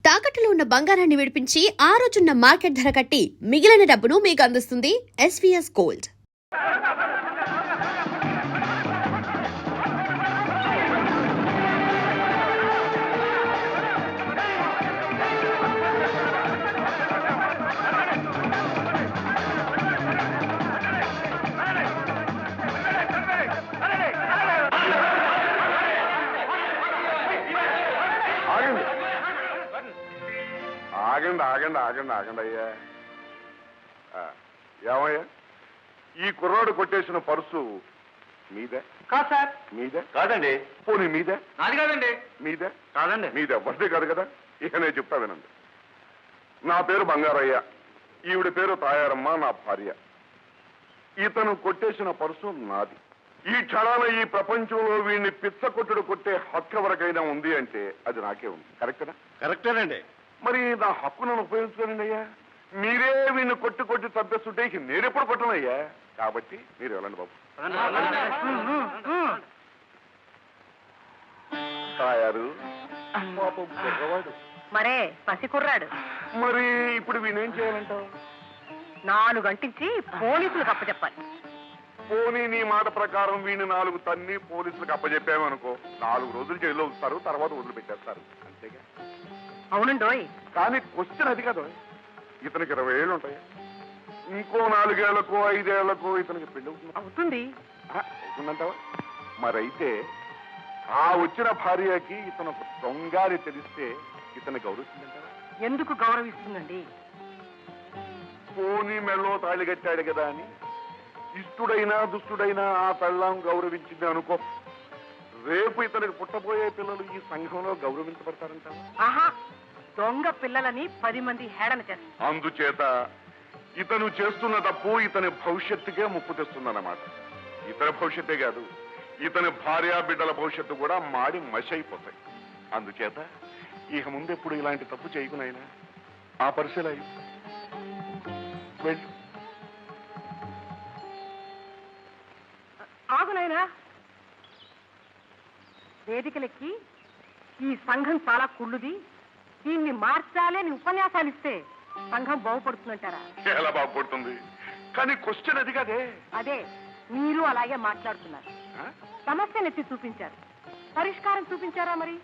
తాకట్టులో ఉన్న బంగారాన్ని విడిపించి ఆ రోజున్న మార్కెట్ ధర కట్టి మిగిలిన డబ్బును మీకు అందిస్తుంది ఎస్వీఎస్ గోల్డ్. ఆగండి ఆగండి ఆగండి ఆగండి అయ్యా. ఏమయ్యా, ఈ కుర్రాడు కొట్టేసిన పర్సు మీదే? కాదు సార్. మీదే కాదండి. పోనీ మీదే? నాది కాదండి. మీదే? కాదండి. మీదే ఎవరిదే కాదు కదా. ఇక నేను చెప్తా వినండి. నా పేరు బంగారయ్య, ఈవిడ పేరు తాయారమ్మ, నా భార్య. ఇతను కొట్టేసిన పర్సు నాది. ఈ క్షణాన ఈ ప్రపంచంలో వీడిని పిచ్చ కొట్టుడు కొట్టే హక్కు ఎవరికైనా ఉంది అంటే అది నాకే ఉంది. కరెక్టేనా? కరెక్టేనండి. మరి నా హక్కు నన్ను ఉపయోగించుకోనండి అయ్యా. మీరే వీడిని కొట్టి కొట్టి తప్పేస్తుంటే నేనెప్పుడు కొట్టనయ్యా. కాబట్టి మీరు వెళ్ళండి బాబు. తాయారు పాపం కుర్రవాడు. మరే పసి కుర్రాడు. మరి ఇప్పుడు వీణేం చేయాలంటావు? 4 గంటించి పోలీసులకు అప్పచెప్పాలి. పోనీ నీ మాట ప్రకారం వీడిని 4 తన్ని పోలీసులకు అప్పచెప్పామనుకో, 4 రోజులు జైల్లో ఉంచుతారు, తర్వాత వదిలిపెట్టేస్తారు. అంతేగా? అవునండోయ్. కానీ క్వశ్చన్ అది కదా. ఇతనికి 20 ఏళ్ళు ఉంటాయి. ఇంకో 4 ఏళ్లకో 5 ఏళ్లకో ఇతనికి పెళ్లి అవుతుంది. అవుతుందంటావా? మరైతే ఆ వచ్చిన భార్యకి ఇతను దొంగారి తెలిస్తే ఇతను గౌరవిస్తుందంటావా? ఎందుకు గౌరవిస్తుందండి? పోనీ మెళ్ళో తాళి కట్టాడు కదా అని ఇష్టుడైనా దుష్టుడైనా ఆ పెళ్ళాం గౌరవించింది అనుకో, రేపు ఇతనికి పుట్టబోయే పిల్లలు ఈ సంఘంలో గౌరవించబడతారంటావా? ఆహా, దొంగ పిల్లలని 10 మంది హేళన చేస్తారు. అందుచేత ఇతను చేస్తున్న తప్పు ఇతని భవిష్యత్తుకే ముప్పు తెస్తుందన్నమాట. ఇతని భవిష్యత్తే కాదు, ఇతని భార్య బిడ్డల భవిష్యత్తు కూడా మాడి మసి అయిపోతాయి. అందుచేత ఇక ముందెప్పుడు ఇలాంటి తప్పు చేయకునైనా ఆ పరిశీలన వెళ్ళు. ఆగునైనా, వేదికలెక్కి ఈ సంఘం చాలా కుళ్ళుది, దీన్ని మార్చాలే నీ ఉపన్యాసాలు ఇస్తే సంఘం బాగుపడుతుందంటారా? ఎలా బాగుపడుతుంది? కానీ క్వశ్చన్ అది కదే. అదే మీరు అలాగే మాట్లాడుతున్నారు. సమస్యను ఎత్తి చూపించారు, పరిష్కారం చూపించారా? మరి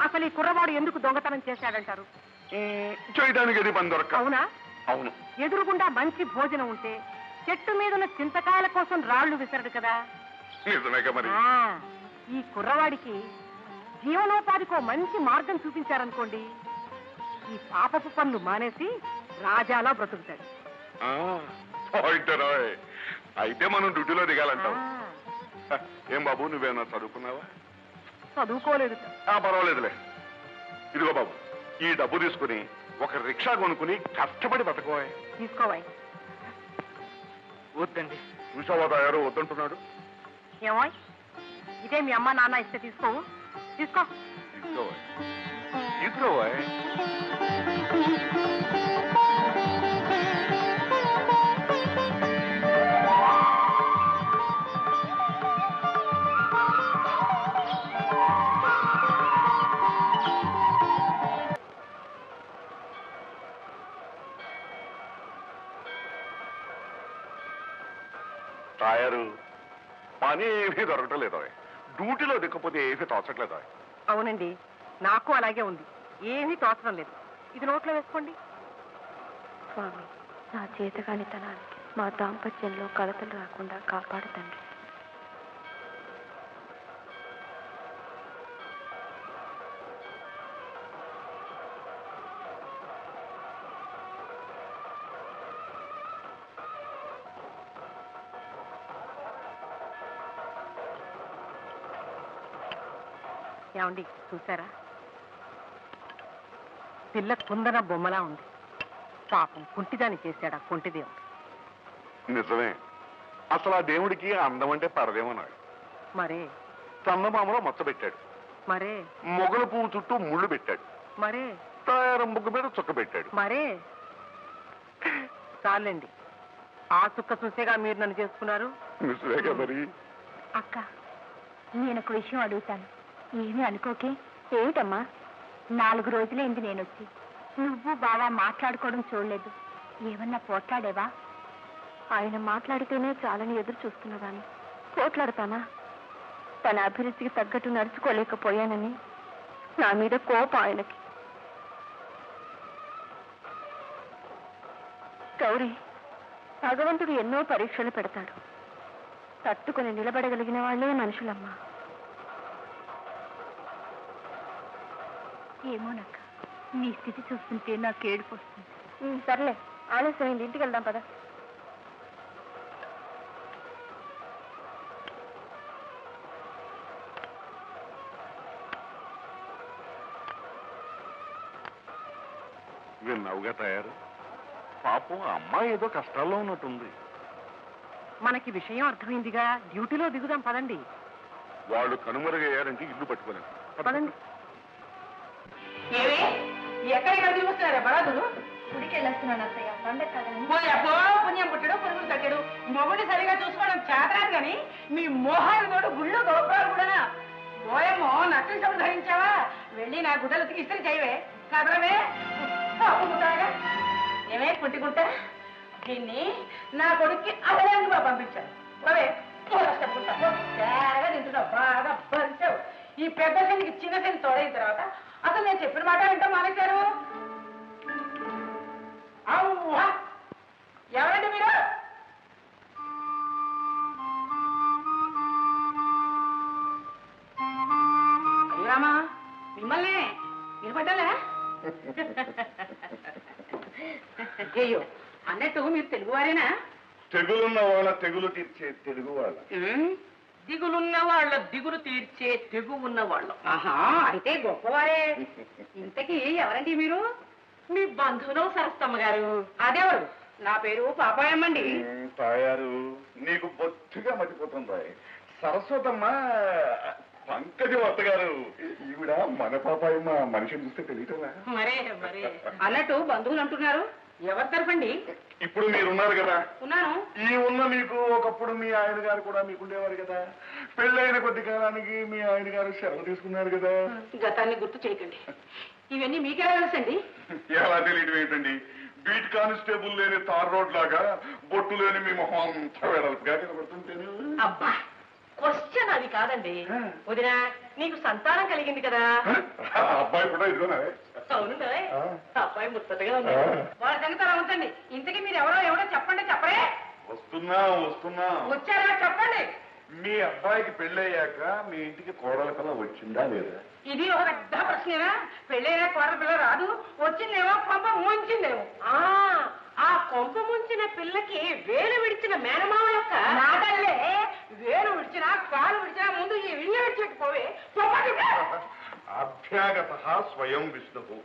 అసలు ఈ కుర్రవాడు ఎందుకు దొంగతనం చేశాడంటారు? చేయడానికి అది పని దొరక. అవునా? అవును. ఎదురుగుండా మంచి భోజనం ఉంటే చెట్టు మీద ఉన్న చింతకాయల కోసం రాళ్లు విసరడు కదా. నిజమేగా మరి. ఈ కుర్రవాడికి జీవనోపాధికో మంచి మార్గం చూపించారనుకోండి, ఈ పాపపు పనులు మానేసి రాజాలా బ్రతుకుతాడు. అయితే మనం డ్యూటీలో దిగాలంటావు. ఏం బాబు, నువ్వేమన్నా చదువుకున్నావా? చదువుకోలేదు. పర్వాలేదులే. ఇదిగో బాబు, ఈ డబ్బు తీసుకుని ఒక రిక్షా కొనుక్కుని కష్టపడి బతకోవా. తీసుకోవాయి. వద్దండి. చూసావా తయారు వద్దంటున్నాడు. ఏమో, ఇదే మీ అమ్మ నాన్న ఇస్తే తీసుకోవు. తీసుకో. తీసుకోవా తీసుకోవా. తాయారు పని ఏమీ దొరకటం డ్యూటీలో దిక్కపోతే ఏమీ తోచట్లేదా? అవునండి, నాకు అలాగే ఉంది. ఏమీ తోచడం లేదు. ఇది నోట్లో వేసుకోండి. స్వామి, నా చేతకానితనానికి మా దాంపత్యంలో కలతలు రాకుండా కాపాడుతండి. ఏమండి, చూసారా? పిల్ల కుందన బొమ్మలా ఉంది. పాపం కుంటిదాన్ని చేశాడు ఆ కుంటిదేవుడు. నిజమే. అసలు ఆ దేవుడికి అందం అంటే పరదేమన్నాడు. మరే చందమామలో మచ్చ పెట్టాడు. మరే మొగల పువ్వు చుట్టూ ముళ్ళు పెట్టాడు. మరే తాయారం బుగ్గ మీద చుక్క పెట్టాడు. మరే చాలండి. ఆ చుక్క చూసేగా మీరు నన్ను చేసుకున్నారు. నిజమేగా మరి. అక్క, నేను ఒక విషయం అడుగుతాను, ఏమీ అనుకోకే. ఏమిటమ్మా? 4 రోజులైంది నేనొచ్చి. నువ్వు బాగా మాట్లాడుకోవడం చూడలేదు. ఏమన్నా పోట్లాడేవా? ఆయన మాట్లాడితేనే చాలని ఎదురు చూస్తున్నదాన్ని పోట్లాడతానా? తన అభిరుచికి తగ్గట్టు నడుచుకోలేకపోయానని నా మీద కోపం ఆయనకి. గౌరీ, భగవంతుడు ఎన్నో పరీక్షలు పెడతాడు. తట్టుకుని నిలబడగలిగిన వాళ్ళే మనుషులమ్మా. ఏమోనక్క, నీ స్థితి చూస్తుంటే నాకు ఏడుపు వస్తుంది. సర్లే, ఆలస్యమైంది, ఇంటికి వెళ్దాం పద. విన్నావుగా తయారు. పాపం ఆ అమ్మాయి ఏదో కష్టాల్లో ఉన్నట్టుంది. మనకి విషయం అర్థమైందిగా, డ్యూటీలో దిగుదాం పదండి. వాళ్ళు కనుమరుగయ్యారంటే ఇల్లు పట్టుకోలేము. పదండి. ఎక్కడికి తిరుగుతున్నారా బరాదులు? గుడికి వెళ్ళొస్తున్నాను అత్తయ్య, పండగ కదండి. పోయపో పుణ్యం పుట్టడు పురుగులు కట్టాడు. మొగుడిని సరిగా చూసుకోవడం చేతరాదు కానీ మీ మోహాలు తోడు గుళ్ళు గోపురాలు కూడా పోయేమో నక్కలు సభ ధరించావా? వెళ్ళి నా గుడ్డలకి ఇస్త్రీ చేయవే, కదలవే. ఏమే పుట్టికుంటా దీన్ని నా కొడుక్కి అదనంగా పంపించాను. బాగా తింటున్నావు, బాగా భరించావు. ఈ పెద్ద శనికి చిన్న శని తోడైన తర్వాత అసలు నేను చెప్పిన మాట ఏంటో మానేశారు. ఎవరండి మీరు? అయ్యామా మిమ్మల్ని నిలబడ్డాలా? అయ్యో, అన్నట్టు మీరు తెలుగువారేనా? తెగులున్న వాళ్ళ తెగులు తీర్చే తెలుగు వాళ్ళ. దిగులున్న వాళ్ళ దిగులు తీర్చే తెగు ఉన్న వాళ్ళు. ఆహా, అయితే గొప్పవారే. ఇంతకీ ఎవరండి మీరు? మీ బంధువులు సరస్తమ్మ గారు. అదేవారు? నా పేరు పాపాయమ్మండి. తాయారు, నీకు బొత్తుగా మర్చిపోతుంది. సరస్వతమ్మ పంకజవత్త గారు. ఈవిడ మన పాపాయమ్మ. మనిషిని చూస్తే తెలియటరా? మరే మరే. అన్నట్టు బంధువులు అంటున్నారు, ఎవరి తరఫండి? ఇప్పుడు మీరున్నారు కదా. ఉన్నాను. ఈ ఉన్న మీకు ఒకప్పుడు మీ ఆయన గారు కూడా మీకుండేవారు కదా. పెళ్ళైన కొద్ది కాలానికి మీ ఆయన గారు సెలవు తీసుకున్నారు కదా. గతాన్ని గుర్తు చేయకండి. ఇవన్నీ మీకెలా తెలుసండి? ఎలా తెలియటం ఏంటండి? బీట్ కానిస్టేబుల్ లేని తార్ రోడ్ లాగా బొట్టు లేని మీ మొహం అంతా వెడల్పుగా కనబడుతుంటేను. అబ్బా, క్వశ్చన్ అది కాదండి. వదినా, నీకు సంతానం కలిగింది కదా. అబ్బాయి కూడా ఇదిగోనా? అవును, అబ్బాయి ముచ్చటగా ఉంది. వాళ్ళ సంగతి అలా ఉంచండి. ఇంతకీ మీరు ఎవరో చెప్పండి. చెప్పరే. వస్తున్నా. వచ్చారా? చెప్పండి. మీ అబ్బాయికి పెళ్ళయ్యాక మీ ఇంటికి కోడల కల్లా వచ్చిందా లేదా? ఇది ఒక పెద్ద ప్రశ్నేనా? పెళ్ళైనా కోడల పిల్ల రాదు, వచ్చిందేమో కొంప ముంచిందేమో. ఆ కొంప ముంచిన పిల్లకి వేలు విడిచిన మేనమామ యొక్క మాటల్లే. వేలు విడిచినా కాలు విడిచినా ముందు ఈ విల్లు విడిచిపోవే. అభ్యాగత స్వయం విష్ణువు.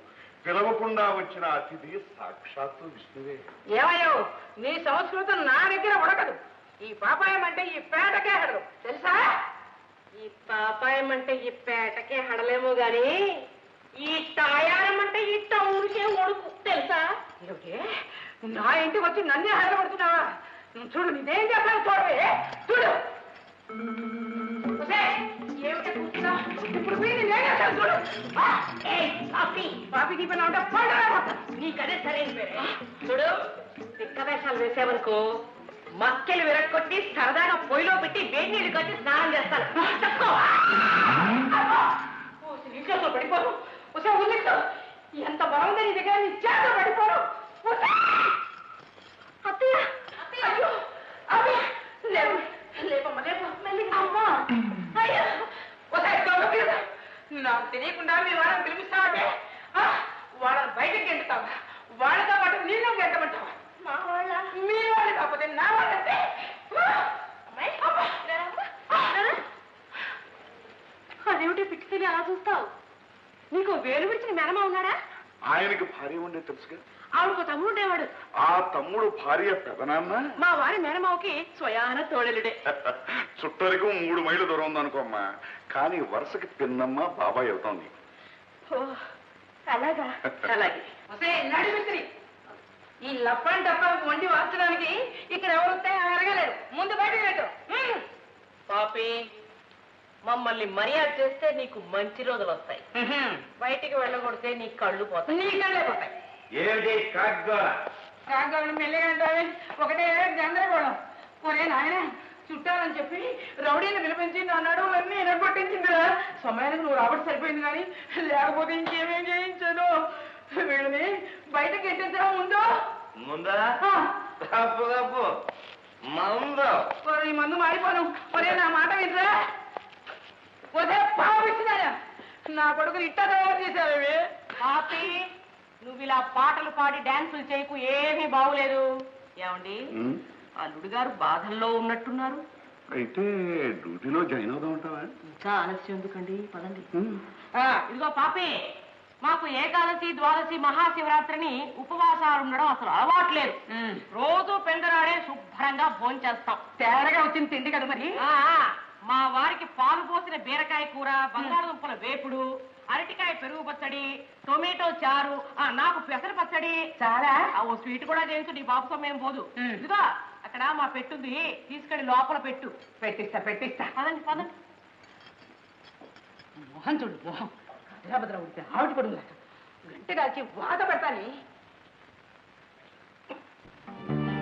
పిలవకుండా వచ్చిన అతిథి సాక్షాత్తు విష్ణువే. ఏమయ్యో, నీ సంస్కృతం నా దగ్గర ఉడకదు. ఈ పాపాయం అంటే ఈ పేటకే హడలు, తెలుసా? ఈ పాపాయం అంటే ఈ పేటకే హడలేమో గాని ఈ తాయారం అంటే ఈ టౌన్కే ఒడుకు, తెలుసా? నా ఇంటికి వచ్చి నన్నే హడలబడుతున్నావా? చూడు, నీదేం చెప్పాలి చూడవే. చూడు, ఏమిటో కూర్చున్నా. ఇప్పుడు వీడిని నేనే చూడు. పాపి దీపన ఉంటే పండుగ నీకదే సరైన పేరే. చూడు, తిక్క వేషాలు వేసావనుకో మక్కెలు విరక్కొట్టి సరదాగా పొయ్యిలో పెట్టి వేడి నీళ్ళు కట్టి స్నానం చేస్తాను. నీళ్ళలో పడిపోను. ఉల్లితో ఎంత బాగుంది నీ దగ్గర, నీ చేత పడిపోను. లేపమ్మా, నాకు తెలియకుండా మీ వాళ్ళని పిలిపిస్తావంటే వాళ్ళని బయటకు ఎండుతావా? వాళ్ళతో పాటు నీళ్ళు ఎండమంటావా? మా వాళ్ళ మీ వాళ్ళు కాకపోతే నా వాళ్ళంటే. అదేమిటి పిచ్చిని అలా చూస్తావు? నీకు వేలు విడిచిన మేనమా ఉన్నాడా? ఆయనకి భార్య ఉండే తెలుసుగా. ఆవిడకు తమ్ముడు ఉండేవాడు. ఆ తమ్ముడు భార్య పెదనాన్న మా వారి మేనమావకి స్వయాన తోడలుడే. చుట్టరికం 3 మైళ్ళు దూరం ఉందనుకోమ్మా. కానీ వరుసకి పిన్నమ్మ బాబాయ్ అవుతాం. అలాగా? అలాగే. నడిమిత్రి, ఈ లప్పని డబ్బా వండి వార్చడానికి ఇక్కడ ఎవరు వస్తే అరగలేదు. ముందు బయట పెట్టు. పాపి, మమ్మల్ని మర్యాద చేస్తే నీకు మంచి రోజులు వస్తాయి. బయటికి వెళ్ళగొడితే నీ కళ్ళు పోతాయి. నీ కళ్ళే పోతాయి. ఏమిటి కాగ్గోళ? కాగోళ్ళు మెల్లిగా ఒకటే గందరగోళం. ఒరే నాయన, చుట్టాలని చెప్పి రౌడీని పిలిపించింది అన్నాడు, అన్నీ ఎనగొట్టించిందిరా. సమయానికి నువ్వు రాబట్టి సరిపోయింది, కానీ లేకపోతే ఇంకేమేం చేయించాను. వీళ్ళని బయటకి ఎట్టించడం ఉందో ముందా తప్పు తప్పు మందు. ఈ మందు మారిపోను. ఒరే నా మాట వినరా. ఒరే పాపిస్తున్నారా, నా కొడుకుని ఇట్టా తయారు చేశారు. పాపి, నువ్వు ఇలా పాటలు పాడి డాన్సులు చేయకు, ఏమీ బాగులేదు. ఏమండి, అల్లుడు గారు బాధల్లో ఉన్నట్టున్నారు. అయితే డ్యూటీలో జాయిన్ అవుదాం ఉంటావా? ఇంకా ఆలస్యం ఎందుకండి, పదండి. ఇదిగో పాపి, మాకు ఏకాదశి, ద్వాదశి, మహాశివరాత్రిని ఉపవాసాలు ఉండడం అసలు అలవాట్లేదు. రోజు పెందరాడే శుభ్రంగా భోంచేస్తాం. తేరగా వచ్చింది తిండి కదా మరి. మా వారికి పాలు పోసిన బీరకాయ కూర, బంగాళదుంపల వేపుడు, అరటికాయ పెరుగు పచ్చడి, టొమాటో చారు, నాకు పెసర పచ్చడి. చాలా ఓ స్వీట్ కూడా చేయించు, నీ బాబు సమయం పోదు. ఇదిగో అక్కడ మా పెట్టుంది, తీసుకెళ్ళి లోపల పెట్టు. పెట్టిస్తా పెట్టిస్తా. పదండి పదండి. మోహన్ చూడు, మోహం భద్ర ఉడితే ఆవిడ పడుగు గంటగా వచ్చి వాత పెడతాని.